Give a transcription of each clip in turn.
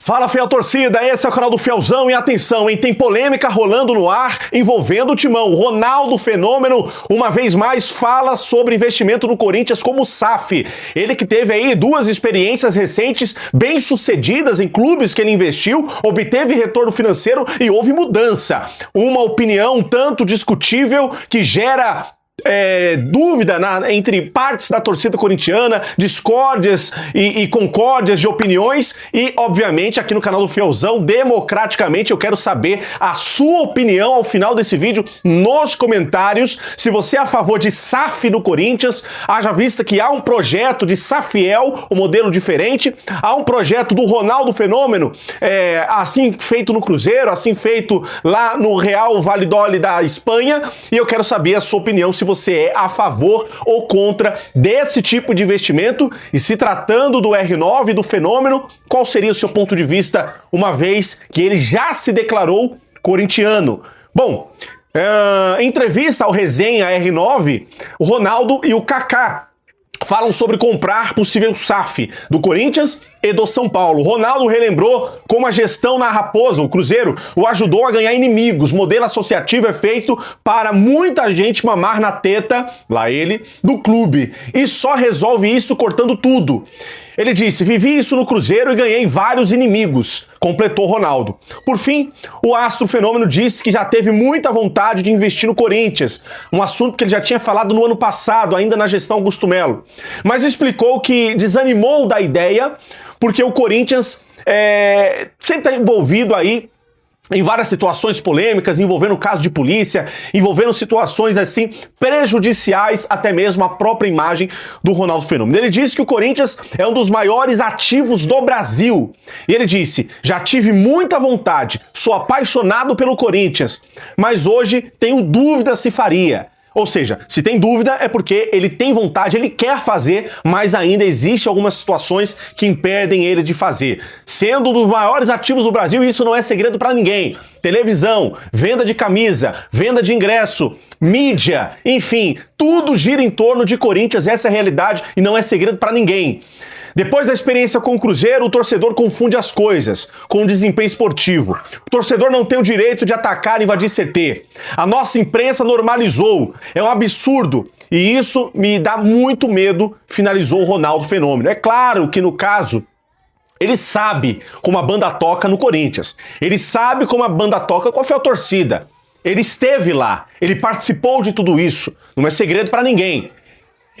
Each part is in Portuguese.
Fala, fiel torcida, esse é o canal do Fielzão e atenção, hein? Tem polêmica rolando no ar envolvendo o Timão. Ronaldo Fenômeno, uma vez mais, fala sobre investimento no Corinthians como SAF. Ele que teve aí duas experiências recentes bem sucedidas em clubes que ele investiu, obteve retorno financeiro e houve mudança. Uma opinião um tanto discutível que gera dúvida entre partes da torcida corintiana, discórdias e concórdias de opiniões e, obviamente, aqui no canal do Fielzão, democraticamente, eu quero saber a sua opinião ao final desse vídeo nos comentários. Se você é a favor de SAF no Corinthians, haja vista que há um projeto de Safiel, um modelo diferente, há um projeto do Ronaldo Fenômeno, assim feito no Cruzeiro, assim feito lá no Real Valladolid da Espanha, e eu quero saber a sua opinião, se você é a favor ou contra desse tipo de investimento, e se tratando do R9, do Fenômeno, qual seria o seu ponto de vista, uma vez que ele já se declarou corintiano? Bom, em entrevista ao Resenha R9, o Ronaldo e o Kaká falam sobre comprar possível SAF do Corinthians e do São Paulo. Ronaldo relembrou como a gestão na Raposa, o Cruzeiro, o ajudou a ganhar inimigos. O modelo associativo é feito para muita gente mamar na teta, lá ele, do clube. E só resolve isso cortando tudo. Ele disse: vivi isso no Cruzeiro e ganhei vários inimigos, completou Ronaldo. Por fim, o astro Fenômeno disse que já teve muita vontade de investir no Corinthians, um assunto que ele já tinha falado no ano passado, ainda na gestão Augusto Melo. Mas explicou que desanimou da ideia porque o Corinthians sempre está envolvido aí em várias situações polêmicas, envolvendo caso de polícia, envolvendo situações assim prejudiciais até mesmo à própria imagem do Ronaldo Fenômeno. Ele disse que o Corinthians é um dos maiores ativos do Brasil. E ele disse: já tive muita vontade, sou apaixonado pelo Corinthians, mas hoje tenho dúvida se faria. Ou seja, se tem dúvida é porque ele tem vontade, ele quer fazer, mas ainda existe algumas situações que impedem ele de fazer. Sendo um dos maiores ativos do Brasil, isso não é segredo para ninguém. Televisão, venda de camisa, venda de ingresso, mídia, enfim, tudo gira em torno de Corinthians, essa é a realidade e não é segredo para ninguém. Depois da experiência com o Cruzeiro, o torcedor confunde as coisas com o desempenho esportivo. O torcedor não tem o direito de atacar e invadir CT. A nossa imprensa normalizou. É um absurdo. E isso me dá muito medo, finalizou o Ronaldo Fenômeno. É claro que, no caso, ele sabe como a banda toca no Corinthians. Ele sabe como a banda toca com a fiel torcida. Ele esteve lá. Ele participou de tudo isso. Não é segredo para ninguém.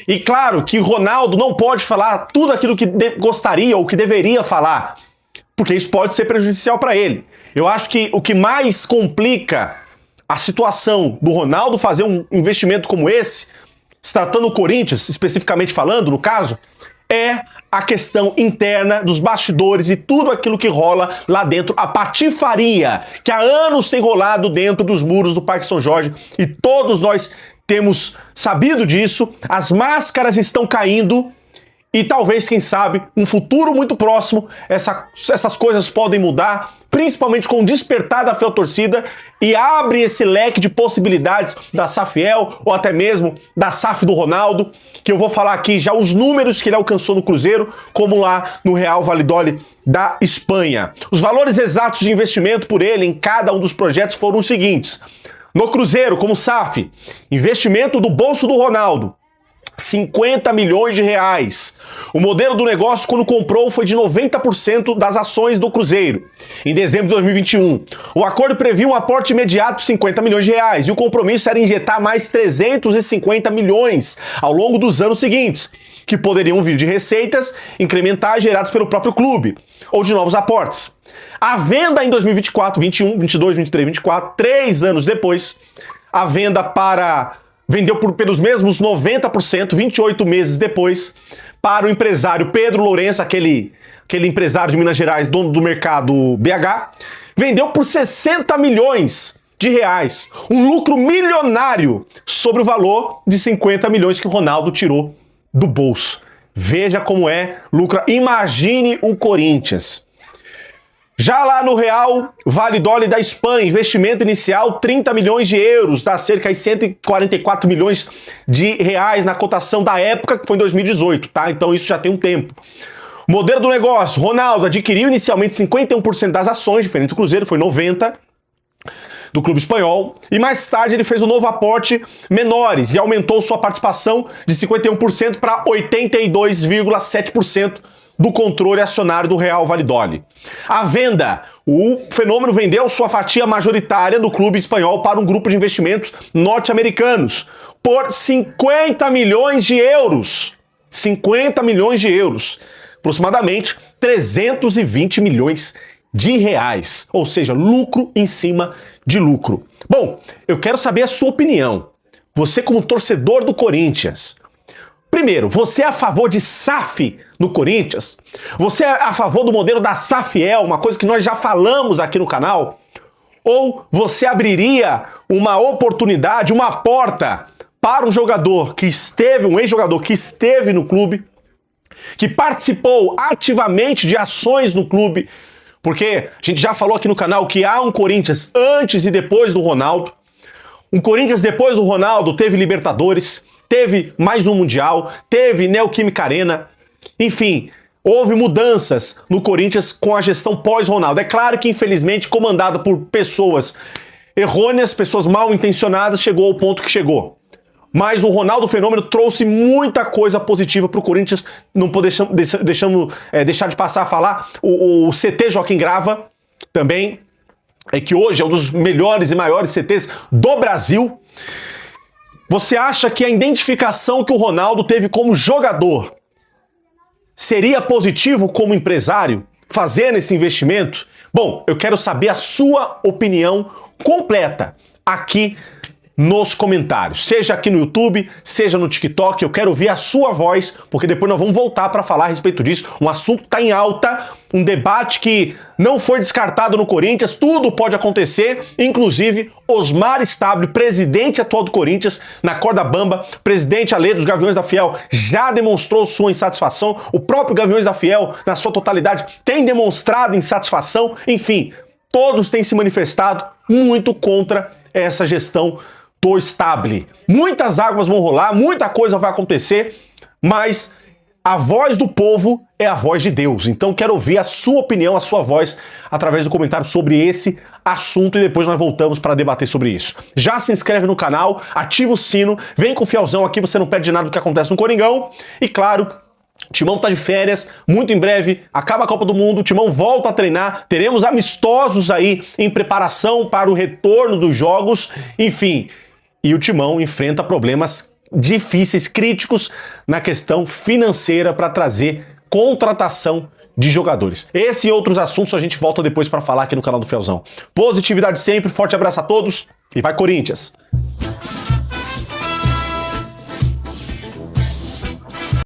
E claro que Ronaldo não pode falar tudo aquilo que gostaria ou que deveria falar, porque isso pode ser prejudicial para ele. Eu acho que o que mais complica a situação do Ronaldo fazer um investimento como esse, se tratando do Corinthians, especificamente falando, no caso, é a questão interna dos bastidores e tudo aquilo que rola lá dentro, a patifaria que há anos tem rolado dentro dos muros do Parque São Jorge, e todos nós temos sabido disso. As máscaras estão caindo e talvez, quem sabe, um futuro muito próximo, essas coisas podem mudar, principalmente com o despertar da fiel torcida, e abre esse leque de possibilidades da Safiel ou até mesmo da SAF do Ronaldo, que eu vou falar aqui já os números que ele alcançou no Cruzeiro, como lá no Real Valladolid da Espanha. Os valores exatos de investimento por ele em cada um dos projetos foram os seguintes: no Cruzeiro, como SAF, investimento do bolso do Ronaldo, 50 milhões de reais. O modelo do negócio, quando comprou, foi de 90% das ações do Cruzeiro, em dezembro de 2021. O acordo previa um aporte imediato de 50 milhões de reais, e o compromisso era injetar mais 350 milhões ao longo dos anos seguintes, que poderiam vir de receitas incrementais geradas pelo próprio clube, ou de novos aportes. A venda em 2024, 21, 22, 23, 24, 3 anos depois, a venda vendeu pelos mesmos 90%, 28 meses depois, para o empresário Pedro Lourenço, aquele empresário de Minas Gerais, dono do mercado BH, vendeu por 60 milhões de reais, um lucro milionário sobre o valor de 50 milhões que o Ronaldo tirou do bolso. Veja como lucra. Imagine o Corinthians. Já lá no Real Valladolid da Espanha, investimento inicial 30 milhões de euros, dá cerca de 144 milhões de reais na cotação da época, que foi em 2018, tá? Então isso já tem um tempo. Modelo do negócio, Ronaldo adquiriu inicialmente 51% das ações, diferente do Cruzeiro, foi 90%, do clube espanhol, e mais tarde ele fez um novo aporte menores e aumentou sua participação de 51% para 82,7% do controle acionário do Real Valladolid. A venda, o Fenômeno vendeu sua fatia majoritária do clube espanhol para um grupo de investimentos norte-americanos por 50 milhões de euros. 50 milhões de euros. Aproximadamente 320 milhões de reais. Ou seja, lucro em cima de lucro. Bom, eu quero saber a sua opinião. Você como torcedor do Corinthians. Primeiro, você é a favor de SAF no Corinthians? Você é a favor do modelo da SAFiel, uma coisa que nós já falamos aqui no canal? Ou você abriria uma oportunidade, uma porta para um jogador que esteve, um ex-jogador que esteve no clube, que participou ativamente de ações no clube, porque a gente já falou aqui no canal que há um Corinthians antes e depois do Ronaldo. Um Corinthians depois do Ronaldo teve Libertadores, teve mais um Mundial, teve Neoquímica Arena. Enfim, houve mudanças no Corinthians com a gestão pós-Ronaldo. É claro que, infelizmente, comandada por pessoas errôneas, pessoas mal intencionadas, chegou ao ponto que chegou. Mas o Ronaldo Fenômeno trouxe muita coisa positiva para o Corinthians. Não podemos deixar de passar a falar. O CT Joaquim Grava, também, que hoje é um dos melhores e maiores CTs do Brasil. Você acha que a identificação que o Ronaldo teve como jogador seria positivo como empresário, fazendo esse investimento? Bom, eu quero saber a sua opinião completa aqui nos comentários, seja aqui no YouTube, seja no TikTok. Eu quero ouvir a sua voz, porque depois nós vamos voltar para falar a respeito disso. Um assunto que está em alta, um debate que não foi descartado no Corinthians, tudo pode acontecer, inclusive Osmar Stabile, presidente atual do Corinthians, na corda bamba, presidente além dos Gaviões da Fiel, já demonstrou sua insatisfação, o próprio Gaviões da Fiel, na sua totalidade, tem demonstrado insatisfação, enfim, todos têm se manifestado muito contra essa gestão do Stabile. Muitas águas vão rolar, muita coisa vai acontecer, mas a voz do povo é a voz de Deus. Então quero ouvir a sua opinião, a sua voz, através do comentário sobre esse assunto, e depois nós voltamos para debater sobre isso. Já se inscreve no canal, ativa o sino, vem com o Fielzão aqui, você não perde nada do que acontece no Coringão. E claro, o Timão tá de férias, muito em breve acaba a Copa do Mundo, o Timão volta a treinar, teremos amistosos aí em preparação para o retorno dos jogos, enfim. E o Timão enfrenta problemas difíceis, críticos na questão financeira para trazer contratação de jogadores. Esse e outros assuntos a gente volta depois para falar aqui no canal do Fielzão. Positividade sempre, forte abraço a todos e vai Corinthians!